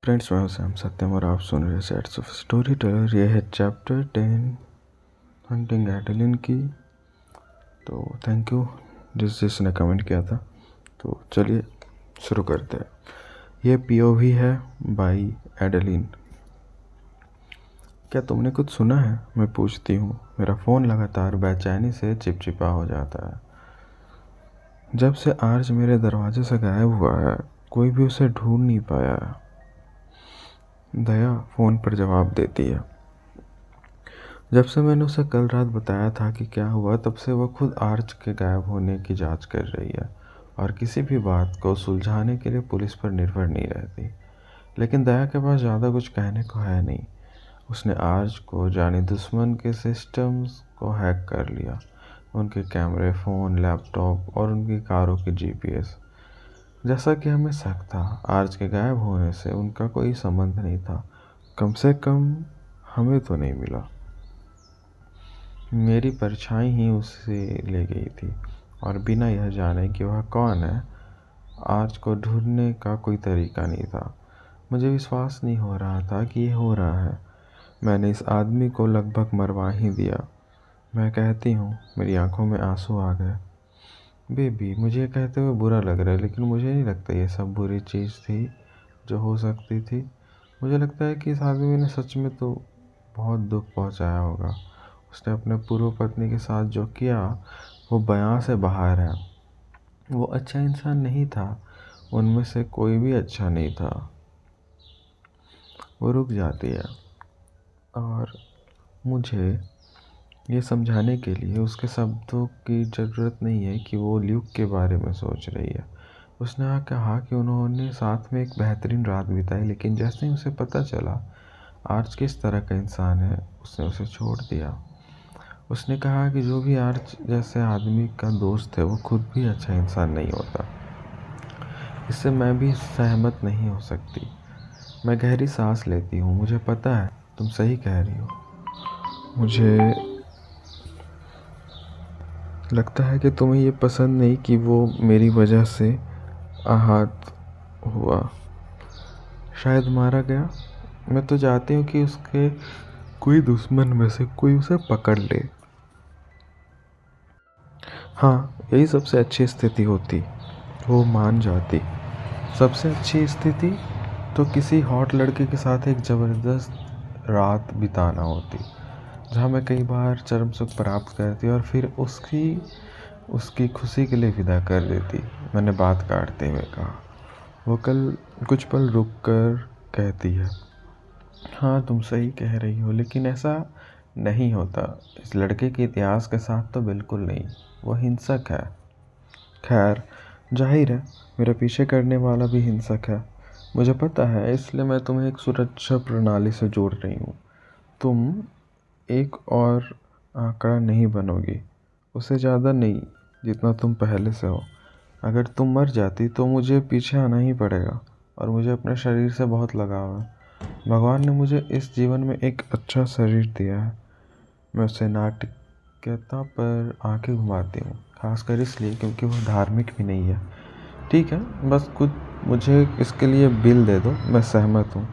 Friends, मैं हूं Sam सत्यम और आप सुन रहे सेट्स ऑफ स्टोरी टेलर। ये है चैप्टर 10 हंटिंग एडेलिन की। तो थैंक यू जिसने कमेंट किया था। तो चलिए शुरू करते हैं। ये पीओवी है बाई एडेलिन। क्या तुमने कुछ सुना है? मैं पूछती हूँ। मेरा फ़ोन लगातार बेचैनी से चिपचिपा हो जाता है। जब से आर्च मेरे दरवाजे से गायब हुआ है, कोई भी उसे ढूंढ नहीं पाया। दया फ़ोन पर जवाब देती है। जब से मैंने उसे कल रात बताया था कि क्या हुआ, तब से वह खुद आर्च के गायब होने की जांच कर रही है और किसी भी बात को सुलझाने के लिए पुलिस पर निर्भर नहीं रहती। लेकिन दया के पास ज़्यादा कुछ कहने को है नहीं। उसने आर्च को जाने दुश्मन के सिस्टम्स को हैक कर लिया, उनके कैमरे, फ़ोन, लैपटॉप और उनकी कारों की जीपीएस। जैसा कि हमें शक था, आर्च के गायब होने से उनका कोई संबंध नहीं था। कम से कम हमें तो नहीं मिला। मेरी परछाई ही उसे ले गई थी और बिना यह जाने कि वह कौन है, आर्च को ढूंढने का कोई तरीका नहीं था। मुझे विश्वास नहीं हो रहा था कि ये हो रहा है। मैंने इस आदमी को लगभग मरवा ही दिया। मैं कहती हूँ, मेरी आंखों में आंसू आ गए। बेबी, मुझे ये कहते हुए बुरा लग रहा है, लेकिन मुझे नहीं लगता ये सब बुरी चीज़ थी जो हो सकती थी। मुझे लगता है कि इस आदमी ने सच में तो बहुत दुख पहुंचाया होगा। उसने अपने पूर्व पत्नी के साथ जो किया वो बयां से बाहर है। वो अच्छा इंसान नहीं था, उनमें से कोई भी अच्छा नहीं था। वो रुक जाती है और मुझे ये समझाने के लिए उसके शब्दों की ज़रूरत नहीं है कि वो ल्यूक के बारे में सोच रही है। उसने कहा कि उन्होंने साथ में एक बेहतरीन रात बिताई, लेकिन जैसे ही उसे पता चला आर्च किस तरह का इंसान है, उसने उसे छोड़ दिया। उसने कहा कि जो भी आर्च जैसे आदमी का दोस्त है, वो खुद भी अच्छा इंसान नहीं होता। इससे मैं भी सहमत नहीं हो सकती। मैं गहरी सांस लेती हूँ। मुझे पता है तुम सही कह रही हो। मुझे लगता है कि तुम्हें ये पसंद नहीं कि वो मेरी वजह से आहत हुआ, शायद मारा गया। मैं तो चाहती हूँ कि उसके कोई दुश्मन में से कोई उसे पकड़ ले। हाँ, यही सबसे अच्छी स्थिति होती। वो मान जाती। सबसे अच्छी स्थिति तो किसी हॉट लड़के के साथ एक ज़बरदस्त रात बिताना होती, जहाँ मैं कई बार चरम सुख प्राप्त करती और फिर उसकी खुशी के लिए विदा कर देती। मैंने बात काटते हुए कहा। वो कल कुछ पल रुक कर कहती है, हाँ तुम सही कह रही हो, लेकिन ऐसा नहीं होता। इस लड़के के इतिहास के साथ तो बिल्कुल नहीं। वो हिंसक है। खैर, जाहिर है मेरे पीछे करने वाला भी हिंसक है। मुझे पता है, इसलिए मैं तुम्हें एक सुरक्षा प्रणाली से जोड़ रही हूँ। तुम एक और आंकड़ा नहीं बनोगी, उससे ज़्यादा नहीं जितना तुम पहले से हो। अगर तुम मर जाती तो मुझे पीछे आना ही पड़ेगा, और मुझे अपने शरीर से बहुत लगाव है। भगवान ने मुझे इस जीवन में एक अच्छा शरीर दिया है। मैं उससे नाटकीयता पर आंखें घुमाती हूँ, खासकर इसलिए क्योंकि वो धार्मिक भी नहीं है। ठीक है, बस कुछ मुझे इसके लिए बिल दे दो, मैं सहमत हूँ।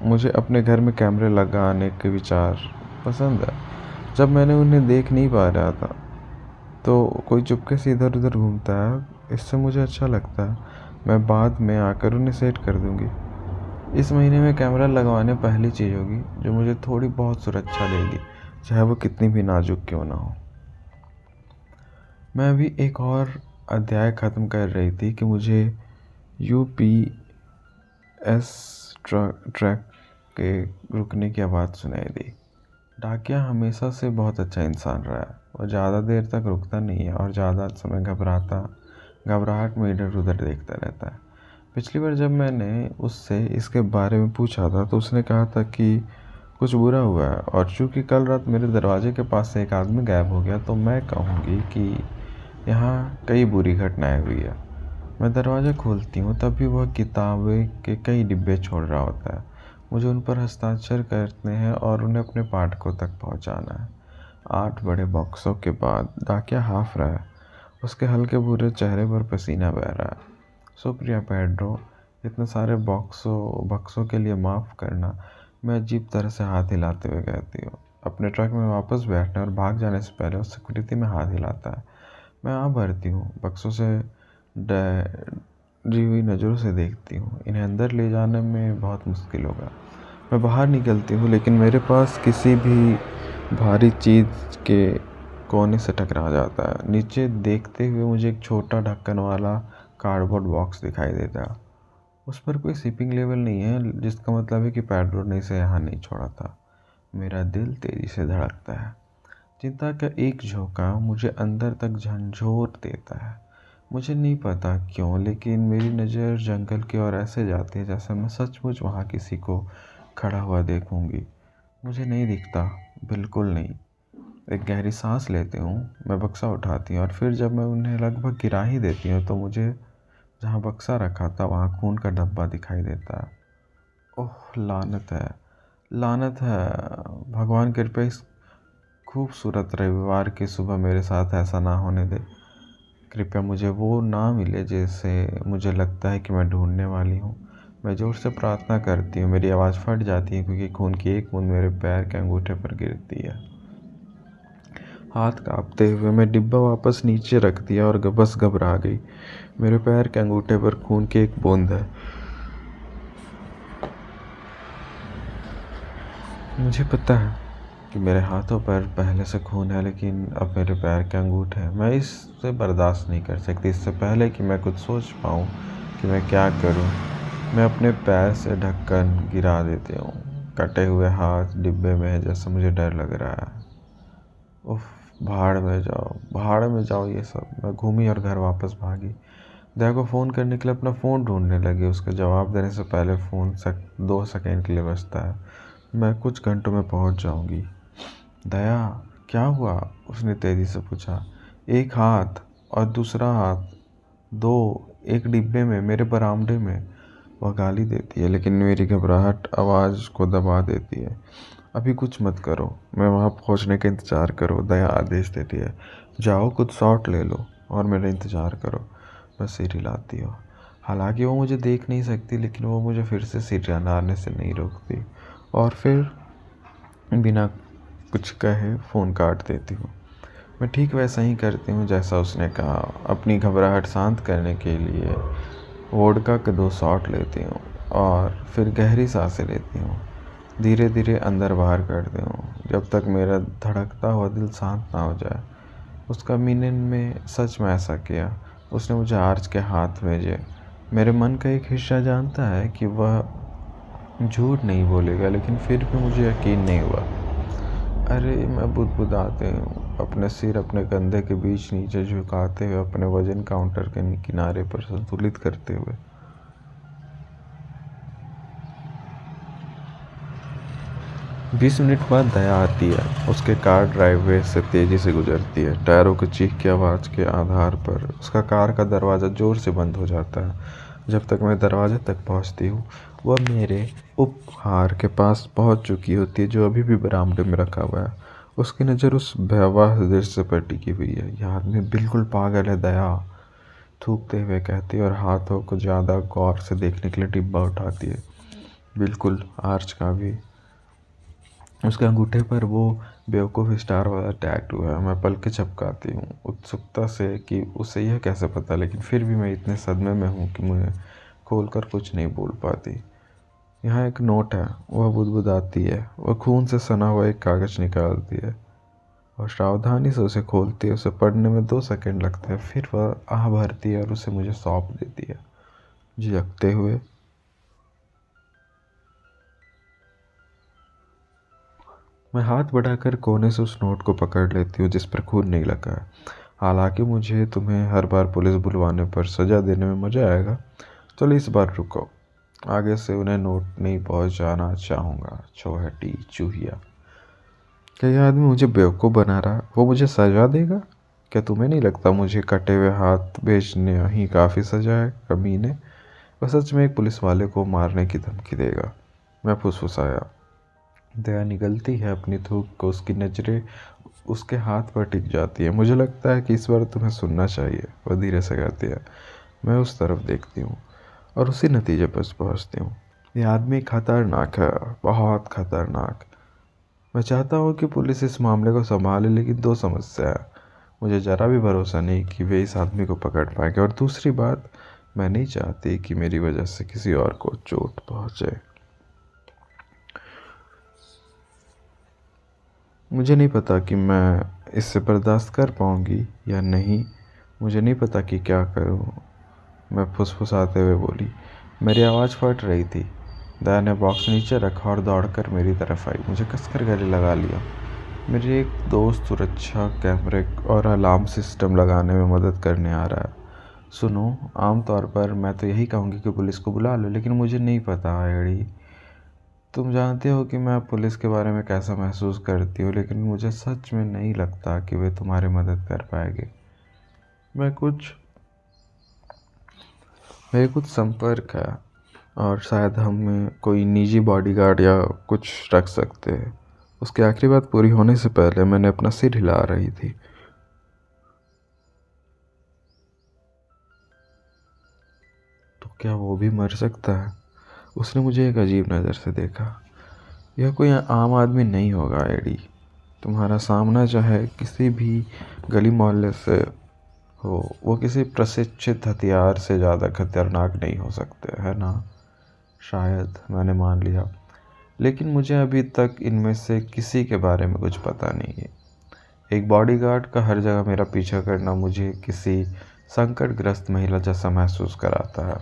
मुझे अपने घर में कैमरे लगाने के विचार पसंद है। जब मैंने उन्हें देख नहीं पा रहा था तो कोई चुपके से इधर उधर घूमता है, इससे मुझे अच्छा लगता है। मैं बाद में आकर उन्हें सेट कर दूँगी। इस महीने में कैमरा लगवाने पहली चीज़ होगी जो मुझे थोड़ी बहुत सुरक्षा देगी, चाहे वो कितनी भी नाजुक क्यों ना हो। मैं अभी एक और अध्याय ख़त्म कर रही थी कि मुझे यूपीएस ट्रक के रुकने की आवाज़ सुनाई दी। डाकिया हमेशा से बहुत अच्छा इंसान रहा है। वो ज़्यादा देर तक रुकता नहीं है और ज़्यादा समय घबराहट में इधर उधर देखता रहता है। पिछली बार जब मैंने उससे इसके बारे में पूछा था तो उसने कहा था कि कुछ बुरा हुआ है, और चूँकि कल रात मेरे दरवाजे के पास से एक आदमी गायब हो गया, तो मैं कहूँगी कि यहाँ कई बुरी घटनाएं हुई है। मैं दरवाज़ा खोलती हूँ, तब भी वह किताबें के कई डिब्बे छोड़ रहा होता है। मुझे उन पर हस्ताक्षर करने हैं और उन्हें अपने पाठकों तक पहुँचाना है। 8 बड़े बॉक्सों के बाद डाकिया हाफ रहा है। उसके हल्के भूरे चेहरे पर पसीना बह रहा है। शुक्रिया पेड्रो, इतने सारे बक्सों के लिए माफ़ करना। मैं अजीब तरह से हाथ हिलाते हुए कहती हूँ। अपने ट्रक में वापस बैठने और भाग जाने से पहले उस सिक्योरिटी में हाथ हिलाता है। मैं आ भरती हूँ, बक्सों से डरी हुई नज़रों से देखती हूँ। इन्हें अंदर ले जाने में बहुत मुश्किल होगा। मैं बाहर निकलती हूँ, लेकिन मेरे पास किसी भी भारी चीज़ के कोने से टकरा जाता है। नीचे देखते हुए मुझे एक छोटा ढक्कन वाला कार्डबोर्ड बॉक्स दिखाई देता है। उस पर कोई शिपिंग लेबल नहीं है, जिसका मतलब है कि पेड्रो ने इसे यहाँ नहीं छोड़ा था। मेरा दिल तेज़ी से धड़कता है। चिंता का एक झोंका मुझे अंदर तक झंझोर देता है। मुझे नहीं पता क्यों, लेकिन मेरी नज़र जंगल की ओर ऐसे जाती है जैसे मैं सचमुच वहाँ किसी को खड़ा हुआ देखूंगी। मुझे नहीं दिखता, बिल्कुल नहीं। एक गहरी सांस लेती हूँ, मैं बक्सा उठाती हूँ और फिर जब मैं उन्हें लगभग गिरा ही देती हूँ तो मुझे जहाँ बक्सा रखा था वहाँ खून का डब्बा दिखाई देता है। ओह, लानत है, लानत है। भगवान कृपया इस खूबसूरत रविवार की सुबह मेरे साथ ऐसा ना होने दे। कृपया मुझे वो ना मिले जिसे मुझे लगता है कि मैं ढूंढने वाली हूँ। मैं ज़ोर से प्रार्थना करती हूँ। मेरी आवाज़ फट जाती है क्योंकि खून की एक बूंद मेरे पैर के अंगूठे पर गिरती है। हाथ कांपते हुए मैं डिब्बा वापस नीचे रख दिया और बस घबरा गई। मेरे पैर के अंगूठे पर खून की एक बूंद है। मुझे पता है कि मेरे हाथों पर पहले से खून है, लेकिन अब मेरे पैर के अंगूठे हैं। मैं इससे बर्दाश्त नहीं कर सकती। इससे पहले कि मैं कुछ सोच पाऊँ कि मैं क्या करूँ, मैं अपने पैर से ढक्कन गिरा देती हूँ। कटे हुए हाथ डिब्बे में है जैसे मुझे डर लग रहा है। उफ, भाड़ में जाओ, भाड़ में जाओ ये सब। मैं घूमी और घर वापस भागी। दया को फ़ोन करने के लिए अपना फ़ोन ढूंढने लगी। उसका जवाब देने से पहले फ़ोन 2 सेकंड के लिए बजता है। मैं कुछ घंटों में पहुंच जाऊंगी। दया, क्या हुआ? उसने तेज़ी से पूछा। एक हाथ और दूसरा हाथ, दो, एक डिब्बे में, मेरे बरामदे में। वह गाली देती है, लेकिन मेरी घबराहट आवाज़ को दबा देती है। अभी कुछ मत करो, मैं वहाँ पहुँचने का इंतज़ार करो। दया आदेश देती है। जाओ, कुछ शॉट ले लो और मेरा इंतज़ार करो। मैं सिर हिलाती हूँ। हालांकि वो मुझे देख नहीं सकती, लेकिन वो मुझे फिर से सिर हिलाने से नहीं रोकती। और फिर बिना कुछ कहे फ़ोन काट देती हूँ। मैं ठीक वैसा ही करती हूँ जैसा उसने कहा। अपनी घबराहट शांत करने के लिए वोडका के 2 शॉट लेती हूँ और फिर गहरी सांसें लेती हूँ। धीरे धीरे अंदर बाहर करती हूँ जब तक मेरा धड़कता हुआ दिल शांत ना हो जाए। उसका मीनन में सच में ऐसा किया। उसने मुझे आर्च के हाथ भेजे। मेरे मन का एक हिस्सा जानता है कि वह झूठ नहीं बोलेगा, लेकिन फिर भी मुझे यकीन नहीं हुआ। अरे, मैं बुदबुदाते हूँ, अपने सिर अपने कंधे के बीच नीचे झुकाते हुए, अपने वजन काउंटर के किनारे पर संतुलित करते हुए। 20 मिनट बाद दया आती है। उसके कार ड्राइववे से तेज़ी से गुजरती है। टायरों की चीख की आवाज़ के आधार पर उसका कार का दरवाज़ा ज़ोर से बंद हो जाता है। जब तक मैं दरवाजे तक पहुंचती हूँ, वह मेरे उपहार के पास पहुंच चुकी होती है, जो अभी भी बरामदे में रखा हुआ है। उसकी नज़र उस भयावह दृश्य पर टिकी हुई है। यह आदमी बिल्कुल पागल है, दया थूकते हुए कहती है और हाथों को ज़्यादा गौर से देखने के लिए डिब्बा उठाती है। बिल्कुल आर्च का भी। उसके अंगूठे पर वो बेवकूफ़ स्टार वाला टैटू है। मैं पलकें झपकाती हूँ उत्सुकता से कि उसे यह कैसे पता, लेकिन फिर भी मैं इतने सदमे में हूँ कि मुझे खोलकर कुछ नहीं बोल पाती। यहाँ एक नोट है, वह बुदबुदाती है। वह खून से सना हुआ एक कागज़ निकालती है और सावधानी से उसे खोलती है। उसे पढ़ने में 2 सेकंड लगते हैं, फिर वह आह भरती है और उसे मुझे सौंप देती है। झिझकते हुए मैं हाथ बढ़ाकर कोने से उस नोट को पकड़ लेती हूँ जिस पर खून नहीं लगा है। हालांकि मुझे तुम्हें हर बार पुलिस बुलवाने पर सज़ा देने में मज़ा आएगा, चलो इस बार रुको। आगे से उन्हें नोट नहीं पहुँचाना चाहूँगा। चौहटी चूहिया। क्या यह आदमी मुझे बेवकूफ़ बना रहा? वो मुझे सज़ा देगा? क्या तुम्हें नहीं लगता मुझे कटे हुए हाथ भेजने ही काफ़ी सज़ा है, कमीने? वह सच में एक पुलिस वाले को मारने की धमकी देगा। मैं फुसफुसाया। दया निगलती है अपनी थूक को। उसकी नज़रें उसके हाथ पर टिक जाती है। मुझे लगता है कि इस बार तुम्हें सुनना चाहिए, वह धीरे से कहती है। मैं उस तरफ देखती हूँ। और उसी नतीजे पर पहुंचती हूँ। ये आदमी खतरनाक है, बहुत खतरनाक। मैं चाहता हूँ कि पुलिस इस मामले को संभाले, लेकिन दो समस्या है। मुझे ज़रा भी भरोसा नहीं कि वे इस आदमी को पकड़ पाएंगे, और दूसरी बात, मैं नहीं चाहती कि मेरी वजह से किसी और को चोट पहुँचे। मुझे नहीं पता कि मैं इससे बर्दाश्त कर पाऊँगी या नहीं। मुझे नहीं पता कि क्या करूँ। मैं फुसफुसाते हुए बोली। मेरी आवाज़ फट रही थी। दया ने बॉक्स नीचे रखा और दौड़कर मेरी तरफ आई। मुझे कसकर गले लगा लिया। मेरे एक दोस्त सुरक्षा कैमरे और अलार्म सिस्टम लगाने में मदद करने आ रहा है। सुनो, आमतौर पर मैं तो यही कहूँगी कि पुलिस को बुला लो, लेकिन मुझे नहीं पता एडी। तुम जानते हो कि मैं पुलिस के बारे में कैसा महसूस करती हूँ, लेकिन मुझे सच में नहीं लगता कि वे तुम्हारी मदद कर पाएंगे। मैं कुछ मेरे कुछ संपर्क है, और शायद हम कोई निजी बॉडीगार्ड या कुछ रख सकते हैं। उसकी आखिरी बात पूरी होने से पहले मैंने अपना सिर हिला रही थी। तो क्या वो भी मर सकता है? उसने मुझे एक अजीब नज़र से देखा। यह कोई आम आदमी नहीं होगा एडी। तुम्हारा सामना चाहे किसी भी गली मोहल्ले से हो, वो किसी प्रशिक्षित हथियार से ज़्यादा खतरनाक नहीं हो सकते, है ना? शायद, मैंने मान लिया, लेकिन मुझे अभी तक इनमें से किसी के बारे में कुछ पता नहीं है। एक बॉडीगार्ड का हर जगह मेरा पीछा करना मुझे किसी संकटग्रस्त महिला जैसा महसूस कराता है।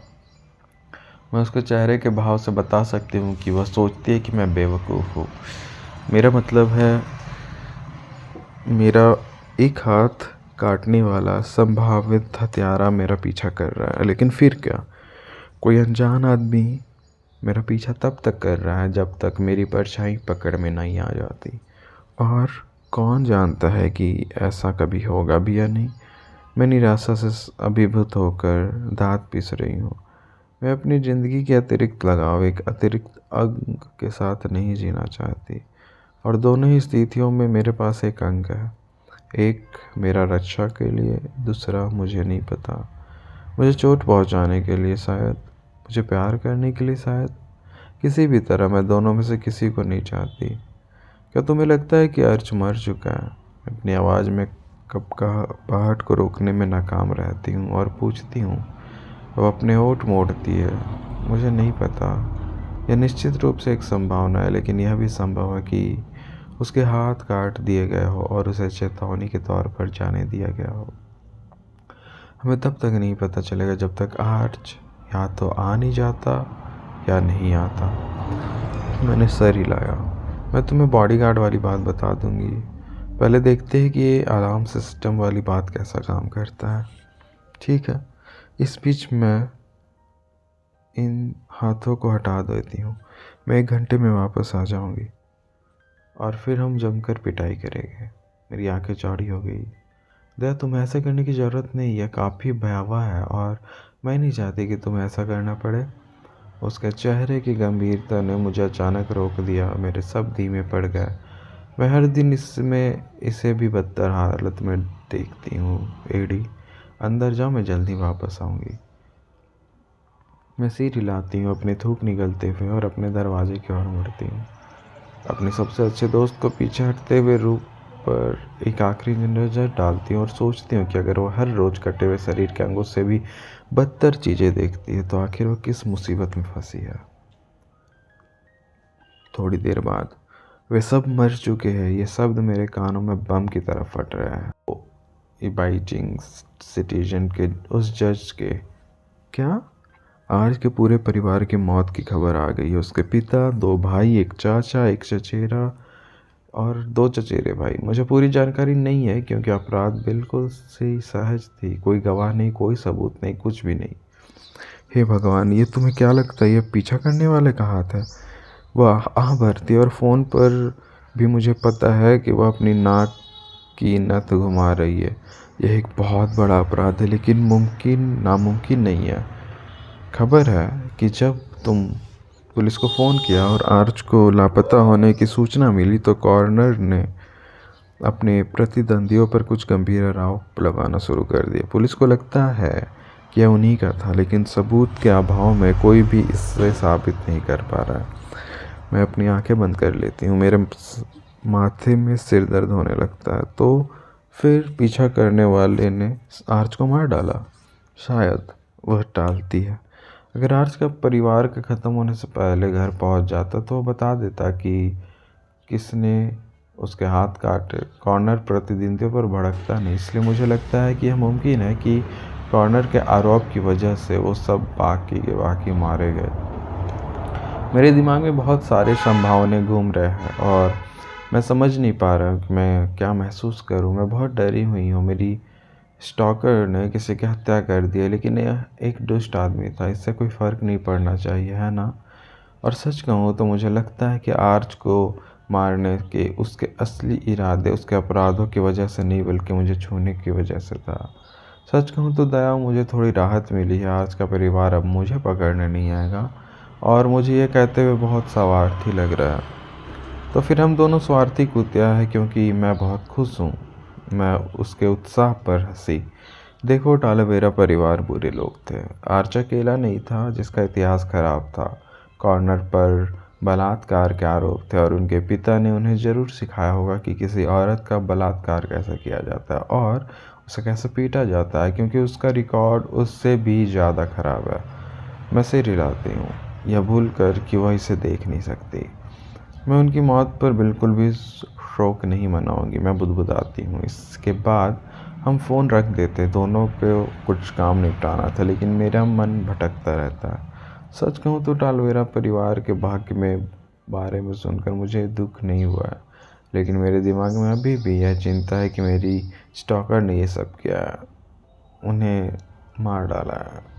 मैं उसके चेहरे के भाव से बता सकती हूँ कि वह सोचती है कि मैं बेवकूफ़ हूँ। मेरा मतलब है, मेरा एक हाथ काटने वाला संभावित हत्यारा मेरा पीछा कर रहा है, लेकिन फिर क्या? कोई अनजान आदमी मेरा पीछा तब तक कर रहा है जब तक मेरी परछाई पकड़ में नहीं आ जाती। और कौन जानता है कि ऐसा कभी होगा भी या नहीं। मैं निराशा से अभिभूत होकर दांत पीस रही हूँ। मैं अपनी ज़िंदगी के अतिरिक्त लगाव, एक अतिरिक्त अंग के साथ नहीं जीना चाहती, और दोनों ही स्थितियों में मेरे पास एक अंग है। एक मेरा रक्षा के लिए, दूसरा मुझे नहीं पता, मुझे चोट पहुंचाने के लिए शायद, मुझे प्यार करने के लिए शायद। किसी भी तरह मैं दोनों में से किसी को नहीं चाहती। क्या तुम्हें लगता है कि अर्च मर चुका है? अपनी आवाज़ में कपकपाहट को रोकने में नाकाम रहती हूँ और पूछती हूँ। वो अपने होंठ मोड़ती है। मुझे नहीं पता। यह निश्चित रूप से एक संभावना है, लेकिन यह भी संभव है कि उसके हाथ काट दिए गए हो और उसे चेतावनी के तौर पर जाने दिया गया हो। हमें तब तक नहीं पता चलेगा जब तक आर्च या तो आ नहीं जाता या नहीं आता। मैंने सर हिलाया। मैं तुम्हें बॉडीगार्ड वाली बात बता दूंगी। पहले देखते हैं कि ये अलार्म सिस्टम वाली बात कैसा काम करता है। ठीक है। इस बीच मैं इन हाथों को हटा देती हूँ। मैं 1 घंटे में वापस आ जाऊंगी और फिर हम जमकर पिटाई करेंगे। मेरी आंखें चौड़ी हो गई। दया, तुम्हें ऐसा करने की ज़रूरत नहीं है, काफ़ी भयावह है, और मैं नहीं चाहती कि तुम्हें ऐसा करना पड़े। उसके चेहरे की गंभीरता ने मुझे अचानक रोक दिया। मेरे सब धीमे पड़ गए। मैं हर दिन इसे भी बदतर हालत में देखती हूँ एडी। अंदर जाओ, मैं जल्दी वापस आऊँगी। मैं सिर हिलाती हूँ अपनी थूक निगलते हुए और अपने दरवाजे की ओर मुड़ती हूँ। अपने सबसे अच्छे दोस्त को पीछे हटते हुए रूप पर एक आखिरी नज़र डालती हूँ और सोचती हूँ कि अगर वो हर रोज़ कटे हुए शरीर के अंगों से भी बदतर चीज़ें देखती है तो आखिर वो किस मुसीबत में फंसी है। थोड़ी देर बाद वे सब मर चुके हैं। ये शब्द मेरे कानों में बम की तरह फट रहा है। इबाइटिंग सिटीजन के उस जज के। क्या? आज के पूरे परिवार की मौत की खबर आ गई है। उसके पिता, 2 भाई, एक चाचा, एक चचेरा और 2 चचेरे भाई। मुझे पूरी जानकारी नहीं है क्योंकि अपराध बिल्कुल से सहज थी। कोई गवाह नहीं, कोई सबूत नहीं, कुछ भी नहीं। हे भगवान, ये तुम्हें क्या लगता है ये पीछा करने वाले का हाथ है? वह आह भरती है, और फ़ोन पर भी मुझे पता है कि वह अपनी नाक की नथ घुमा रही है। यह एक बहुत बड़ा अपराध है, लेकिन नामुमकिन नहीं है। खबर है कि जब तुम पुलिस को फ़ोन किया और आर्च को लापता होने की सूचना मिली तो कॉर्नर ने अपने प्रतिद्वंदियों पर कुछ गंभीर आरोप लगाना शुरू कर दिया। पुलिस को लगता है कि यह उन्हीं का था, लेकिन सबूत के अभाव में कोई भी इससे साबित नहीं कर पा रहा है। मैं अपनी आंखें बंद कर लेती हूँ, मेरे माथे में सिर दर्द होने लगता है। तो फिर पीछा करने वाले ने आर्च को मार डाला। शायद वह टालती है। अगर आर्च का परिवार के ख़त्म होने से पहले घर पहुंच जाता तो वह बता देता कि किसने उसके हाथ काटे। कॉर्नर प्रतिद्वंद्वियों पर भड़कता नहीं, इसलिए मुझे लगता है कि यह मुमकिन है कि कॉर्नर के आरोप की वजह से वो सब बाकी के बाकी मारे गए। मेरे दिमाग में बहुत सारे संभावनाएं घूम रहे हैं और मैं समझ नहीं पा रहा हूँ कि मैं क्या महसूस करूँ। मैं बहुत डरी हुई हूँ। मेरी स्टॉकर ने किसी की हत्या कर दी है, लेकिन यह एक दुष्ट आदमी था, इससे कोई फ़र्क नहीं पड़ना चाहिए, है ना? और सच कहूँ तो मुझे लगता है कि आर्च को मारने के उसके असली इरादे उसके अपराधों की वजह से नहीं, बल्कि मुझे छूने की वजह से था। सच कहूँ तो दया, मुझे थोड़ी राहत मिली है। आर्च का परिवार अब मुझे पकड़ने नहीं आएगा और मुझे ये कहते हुए बहुत स्वार्थी लग रहा है। तो फिर हम दोनों स्वार्थी कुत्तियाँ हैं, क्योंकि मैं बहुत खुश हूँ। मैं उसके उत्साह पर हंसी। देखो टालवेरा परिवार बुरे लोग थे। आर्च अकेला नहीं था जिसका इतिहास खराब था। कॉर्नर पर बलात्कार के आरोप थे और उनके पिता ने उन्हें ज़रूर सिखाया होगा कि किसी औरत का बलात्कार कैसे किया जाता है और उसे कैसे पीटा जाता है, क्योंकि उसका रिकॉर्ड उससे भी ज़्यादा ख़राब है। मैं सिर हिलाती हूँ, यह भूल कर कि वह इसे देख नहीं सकती। मैं उनकी मौत पर बिल्कुल भी शोक नहीं मनाऊंगी, मैं बुदबुदाती हूँ। इसके बाद हम फ़ोन रख देते। दोनों को कुछ काम निपटाना था, लेकिन मेरा मन भटकता रहता है। सच कहूँ तो टालवेरा परिवार के भाग्य में बारे में सुनकर मुझे दुख नहीं हुआ है, लेकिन मेरे दिमाग में अभी भी यह चिंता है कि मेरी स्टॉकर ने ये सब किया है, उन्हें मार डाला है।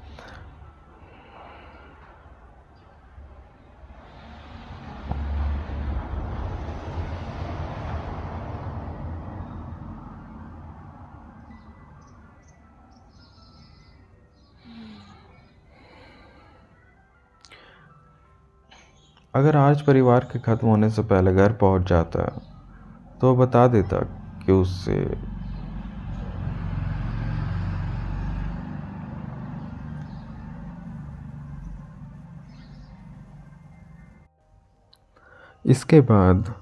अगर आज परिवार के ख़त्म होने से पहले घर पहुंच जाता तो बता देता कि उससे इसके बाद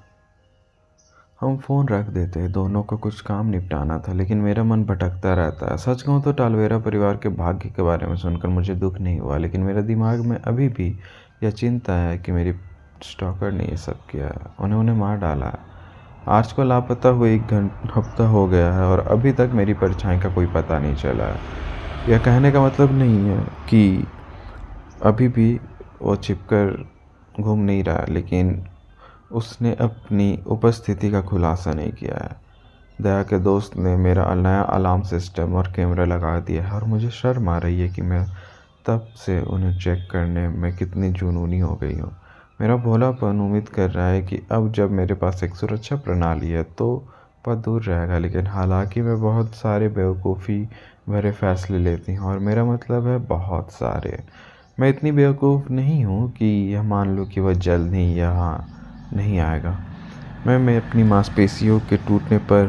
हम फ़ोन रख देते। दोनों को कुछ काम निपटाना था, लेकिन मेरा मन भटकता रहता है। सच कहूँ तो टालवेरा परिवार के भाग्य के बारे में सुनकर मुझे दुख नहीं हुआ, लेकिन मेरे दिमाग में अभी भी यह चिंता है कि मेरी स्टॉकर ने ये सब किया है, उन्हें मार डाला है। आर्च को लापता हुए 1 हफ्ता हो गया है और अभी तक मेरी परछाई का कोई पता नहीं चला है। यह कहने का मतलब नहीं है कि अभी भी वो छिपकर घूम नहीं रहा, लेकिन उसने अपनी उपस्थिति का खुलासा नहीं किया है। दया के दोस्त ने मेरा नया अलार्म सिस्टम और कैमरा लगा दिया है और मुझे शर्म आ रही है कि मैं तब से उन्हें चेक करने में कितनी जुनूनी हो गई हूँ। मेरा भोलापन उम्मीद कर रहा है कि अब जब मेरे पास एक सुरक्षा प्रणाली है तो पद दूर रहेगा, लेकिन हालांकि मैं बहुत सारे बेवकूफ़ी भरे फैसले लेती हूँ, और मेरा मतलब है बहुत सारे। मैं इतनी बेवकूफ़ नहीं हूँ कि यह मान लूँ कि वह जल्द ही यहाँ नहीं आएगा। मैं अपनी मांसपेशियों के टूटने पर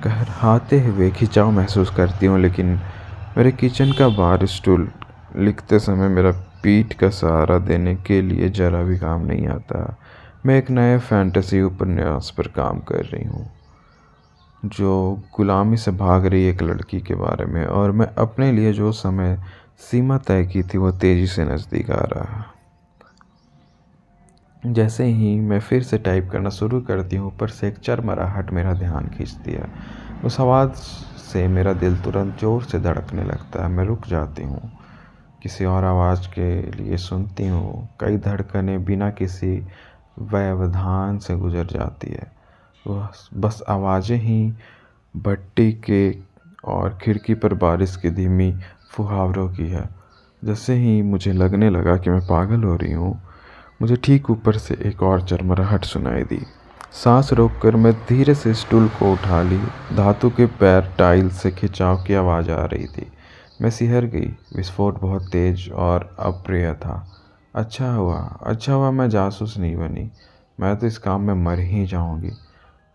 कहराते हुए खिंचाव महसूस करती हूँ, लेकिन मेरे किचन का बार स्टूल लिखते समय मेरा पीठ का सहारा देने के लिए ज़रा भी काम नहीं आता। मैं एक नए फैंटेसी उपन्यास पर काम कर रही हूँ, जो गुलामी से भाग रही एक लड़की के बारे में, और मैं अपने लिए जो समय सीमा तय की थी वह तेज़ी से नज़दीक आ रहा है। जैसे ही मैं फिर से टाइप करना शुरू करती हूँ, ऊपर से एक चरमराहट मेरा ध्यान खींचती है। उस आवाज़ से मेरा दिल तुरंत ज़ोर से धड़कने लगता है। मैं रुक जाती हूँ, किसी और आवाज़ के लिए सुनती हूँ। कई धड़कनें बिना किसी व्यवधान से गुजर जाती है। वह बस आवाज़ें ही, भट्टी के और खिड़की पर बारिश की धीमी फुहारों की है। जैसे ही मुझे लगने लगा कि मैं पागल हो रही हूँ, मुझे ठीक ऊपर से एक और चरमराहट सुनाई दी। सांस रोककर मैं धीरे से स्टूल को उठा ली। धातु के पैर टाइल से खिंचाव की आवाज़ आ रही थी। मैं सिहर गई। विस्फोट बहुत तेज और अप्रिय था। अच्छा हुआ मैं जासूस नहीं बनी। मैं तो इस काम में मर ही जाऊंगी।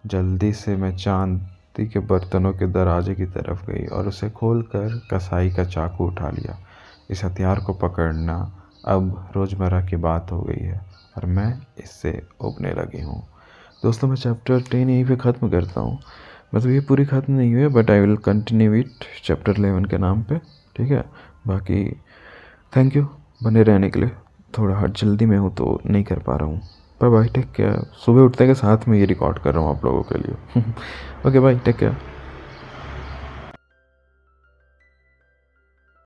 जल्दी से मैं चांद मिट्टी के बर्तनों के दराजे की तरफ गई और उसे खोलकर कसाई का चाकू उठा लिया। इस हथियार को पकड़ना अब रोज़मर्रा की बात हो गई है और मैं इससे उबने लगी हूँ। दोस्तों, मैं चैप्टर 10 यहीं पे ख़त्म करता हूँ। मतलब ये पूरी ख़त्म नहीं हुई है, but I will continue it chapter 11 के नाम पे, ठीक है। बाकी थैंक यू बने रहने के लिए। थोड़ा हट जल्दी में हूँ तो नहीं कर पा रहा हूँ। Bye bye, take care. सुबह उठते के साथ में ये रिकॉर्ड कर रहा हूँ आप लोगों के लिए। Okay bye, take care.